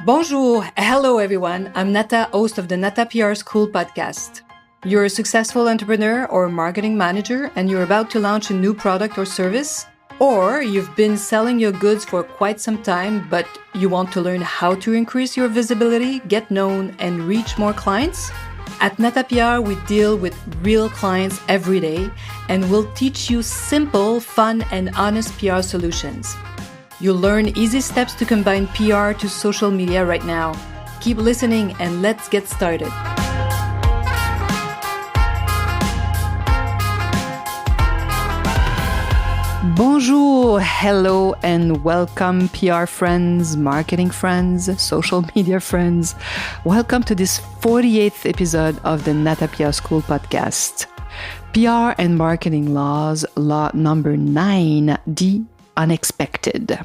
Bonjour, hello everyone. I'm Nata, host of the Nata PR School podcast. You're a successful entrepreneur or marketing manager and you're about to launch a new product or service, or you've been selling your goods for quite some time, but you want to learn how to increase your visibility, get known, and reach more clients? At Nata PR, we deal with real clients every day and we'll teach you simple, fun, and honest PR solutions. You'll learn easy steps to combine PR to social media right now. Keep listening and let's get started. Bonjour, hello, and welcome, PR friends, marketing friends, social media friends. Welcome to this 48th episode of the Nata PR School podcast. PR and marketing laws, law number 9, the unexpected.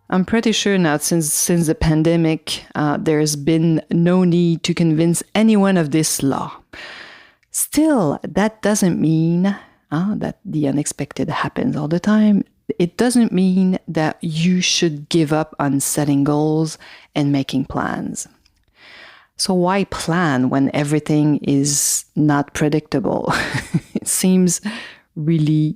I'm pretty sure now since the pandemic, there's been no need to convince anyone of this law. Still, that doesn't mean that the unexpected happens all the time. It doesn't mean that you should give up on setting goals and making plans. So why plan when everything is not predictable? It seems really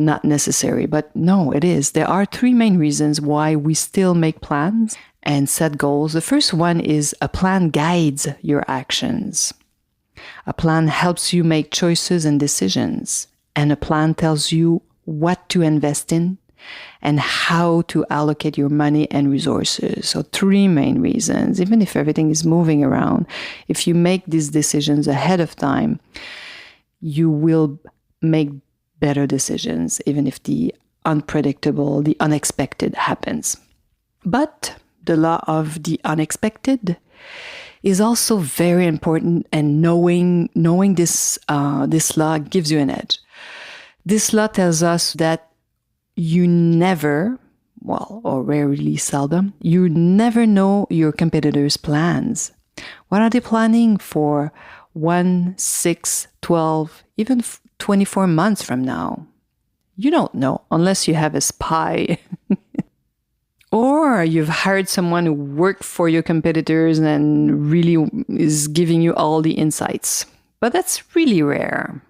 not necessary, but no, it is. There are 3 main reasons why we still make plans and set goals. The first one is a plan guides your actions. A plan helps you make choices and decisions, and a plan tells you what to invest in and how to allocate your money and resources. So 3 main reasons. Even if everything is moving around, if you make these decisions ahead of time, you will make better decisions, even if the unpredictable, the unexpected happens. But the law of the unexpected is also very important, and knowing this law gives you an edge. This law tells us that you never, or rarely, seldom, you never know your competitors' plans. What are they planning for 1, 6, 12, even 24 months from now? You don't know unless you have a spy. Or you've hired someone who worked for your competitors and really is giving you all the insights. But that's really rare.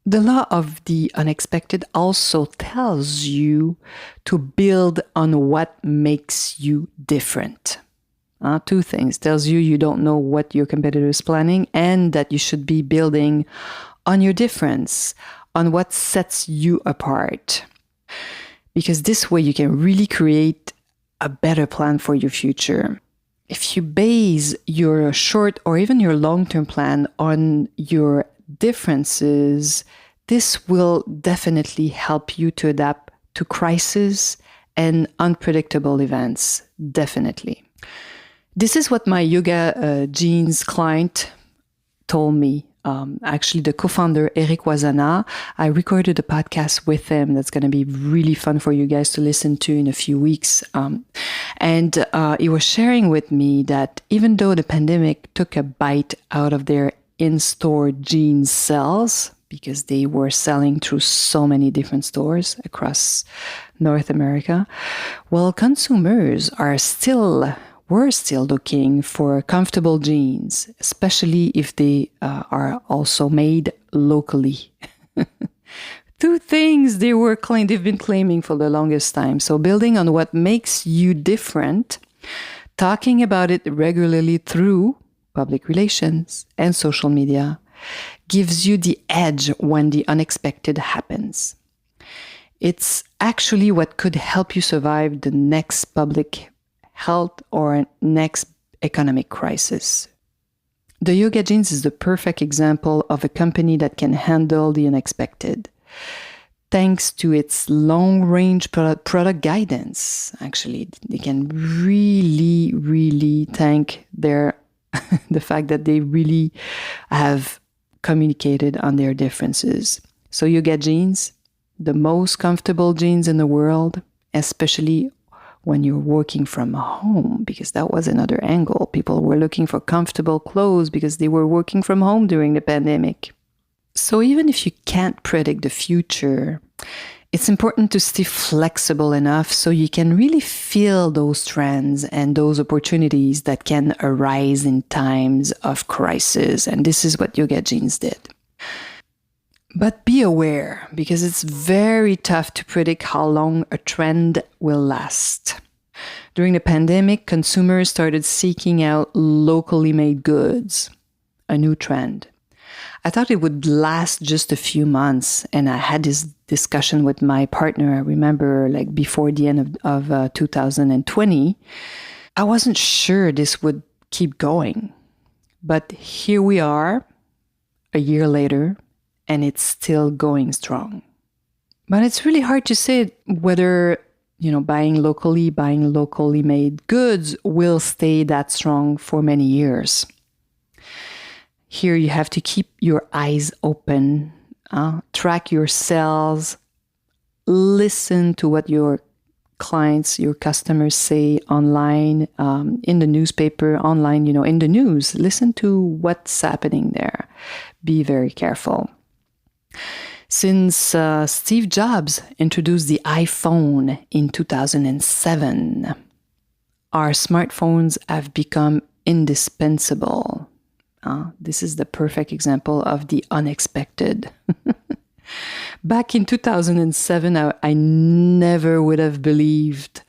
The law of the unexpected also tells you to build on what makes you different. 2 things. Tells you don't know what your competitor is planning, and that you should be building on your difference, on what sets you apart. Because this way you can really create a better plan for your future. If you base your short or even your long-term plan on your differences, this will definitely help you to adapt to crises and unpredictable events. Definitely. This is what my yoga jeans client told me. Actually, the co-founder, Eric Wazana, I recorded a podcast with him that's going to be really fun for you guys to listen to in a few weeks. And he was sharing with me that even though the pandemic took a bite out of their in-store jeans sales, because they were selling through so many different stores across North America, well, consumers we're still looking for comfortable jeans, especially if they are also made locally. 2 things they've been claiming for the longest time. So building on what makes you different, talking about it regularly through public relations and social media gives you the edge when the unexpected happens. It's actually what could help you survive the next public health or next economic crisis. The Yoga Jeans is the perfect example of a company that can handle the unexpected. Thanks to its long-range product guidance, actually, they can really, really thank the fact that they really have communicated on their differences. So Yoga Jeans, the most comfortable jeans in the world, especially when you're working from home, because that was another angle. People were looking for comfortable clothes because they were working from home during the pandemic. So even if you can't predict the future, It's important to stay flexible enough so you can really feel those trends and those opportunities that can arise in times of crisis. And this is what Yoga Jeans did. But be aware, because it's very tough to predict how long a trend will last. During the pandemic, consumers started seeking out locally made goods, a new trend. I thought it would last just a few months, and I had this discussion with my partner. I remember, like before the end of 2020, I wasn't sure this would keep going. But here we are, a year later, and it's still going strong. But it's really hard to say whether, buying locally made goods will stay that strong for many years. Here you have to keep your eyes open, track your sales, listen to what your clients, your customers say online, in the newspaper, online, in the news. Listen to what's happening there. Be very careful. Since Steve Jobs introduced the iPhone in 2007, our smartphones have become indispensable. This is the perfect example of the unexpected. Back in 2007, I never would have believed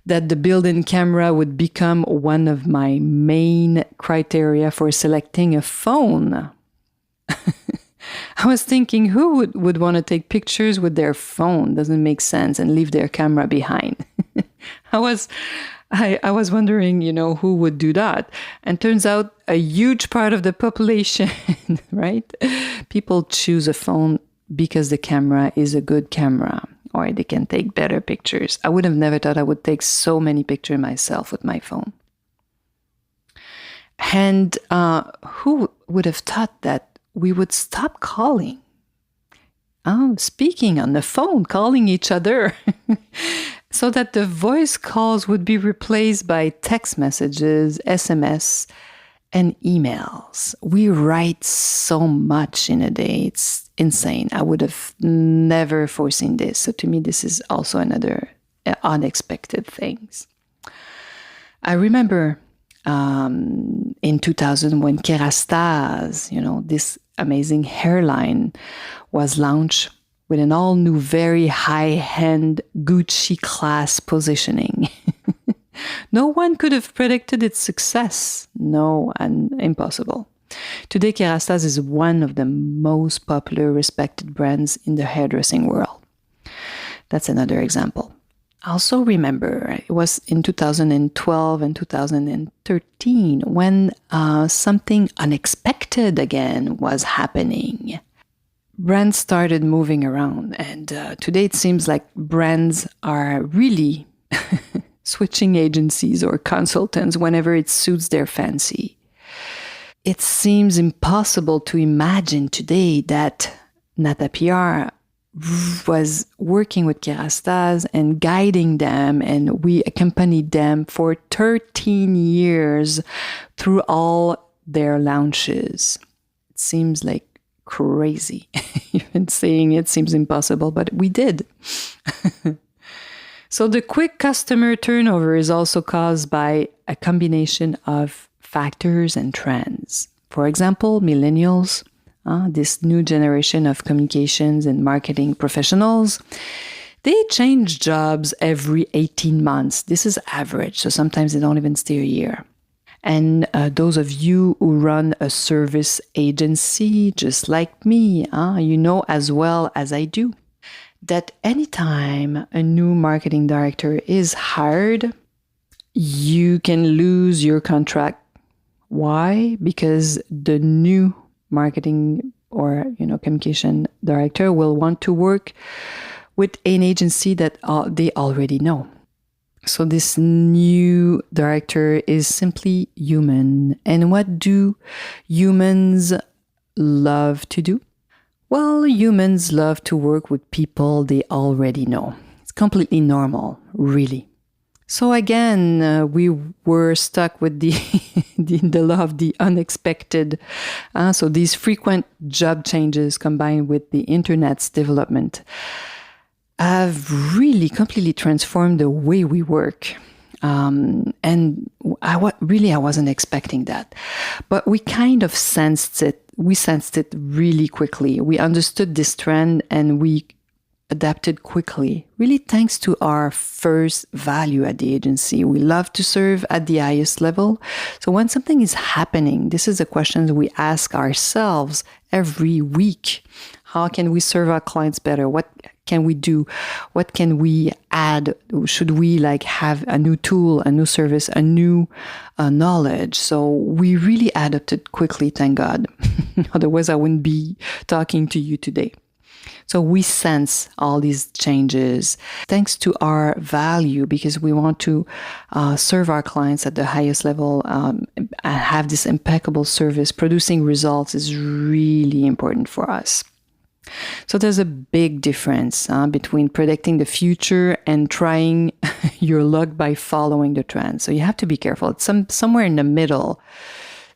that the built-in camera would become one of my main criteria for selecting a phone. I was thinking, who would want to take pictures with their phone? Doesn't make sense, and leave their camera behind. I was wondering, who would do that? And turns out a huge part of the population, right? People choose a phone because the camera is a good camera, or they can take better pictures. I would have never thought I would take so many pictures myself with my phone. And who would have thought that we would stop calling? Speaking on the phone, calling each other, so that the voice calls would be replaced by text messages, SMS, and emails. We write so much in a day. It's insane. I would have never foreseen this. So to me, this is also another unexpected things. I remember in 2000 when Kerastase, this amazing hairline was launched with an all-new, very high-end Gucci class positioning. No one could have predicted its success. No, and impossible. Today, Kerastase is one of the most popular, respected brands in the hairdressing world. That's another example. I also remember it was in 2012 and 2013 when something unexpected again was happening. Brands started moving around, and today it seems like brands are really switching agencies or consultants whenever it suits their fancy. It seems impossible to imagine today that Nata PR was working with Kerastase and guiding them, and we accompanied them for 13 years through all their launches. It seems like crazy. Even saying it seems impossible, but we did. So the quick customer turnover is also caused by a combination of factors and trends. For example, millennials, this new generation of communications and marketing professionals, they change jobs every 18 months. This is average, so sometimes they don't even stay a year. And those of you who run a service agency, just like me, you know as well as I do, that anytime a new marketing director is hired, you can lose your contract. Why? Because the new marketing or communication director will want to work with an agency that they already know. So this new director is simply human. And what do humans love to do? Well, humans love to work with people they already know. It's completely normal, really. So again, we were stuck with the law of the unexpected. So these frequent job changes combined with the internet's development have really completely transformed the way we work. And I wasn't expecting that. But we kind of sensed it. We sensed it really quickly. We understood this trend and we adapted quickly, really thanks to our first value at the agency. We love to serve at the highest level. So when something is happening, this is a question we ask ourselves every week. How can we serve our clients better? What can we do? What can we add? Should we have a new tool, a new service, a new knowledge? So we really adapted quickly, thank God. Otherwise, I wouldn't be talking to you today. So we sense all these changes thanks to our value, because we want to serve our clients at the highest level and have this impeccable service. Producing results is really important for us. So there's a big difference between predicting the future and trying your luck by following the trend. So you have to be careful. It's somewhere in the middle.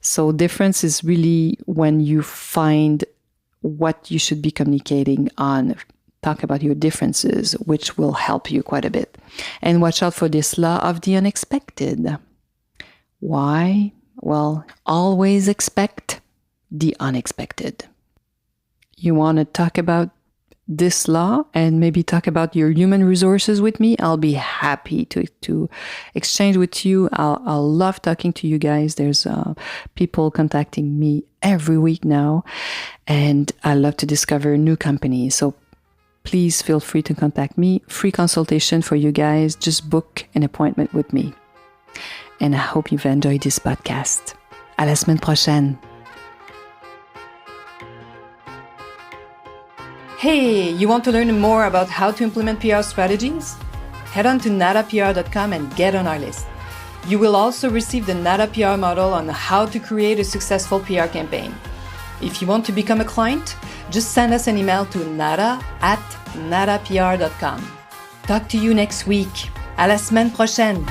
So difference is really when you find what you should be communicating on. Talk about your differences, which will help you quite a bit. And watch out for this law of the unexpected. Why? Well, always expect the unexpected. You want to talk about this law and maybe talk about your human resources with me? I'll be happy to exchange with you. I'll love talking to you guys. There's people contacting me every week now, and I love to discover new companies. So please feel free to contact me. Free consultation for you guys. Just book an appointment with me. And I hope you've enjoyed this podcast. À la semaine prochaine. Hey, you want to learn more about how to implement PR strategies? Head on to natapr.com and get on our list. You will also receive the Nata PR model on how to create a successful PR campaign. If you want to become a client, just send us an email to nata@natapr.com. Talk to you next week. À la semaine prochaine.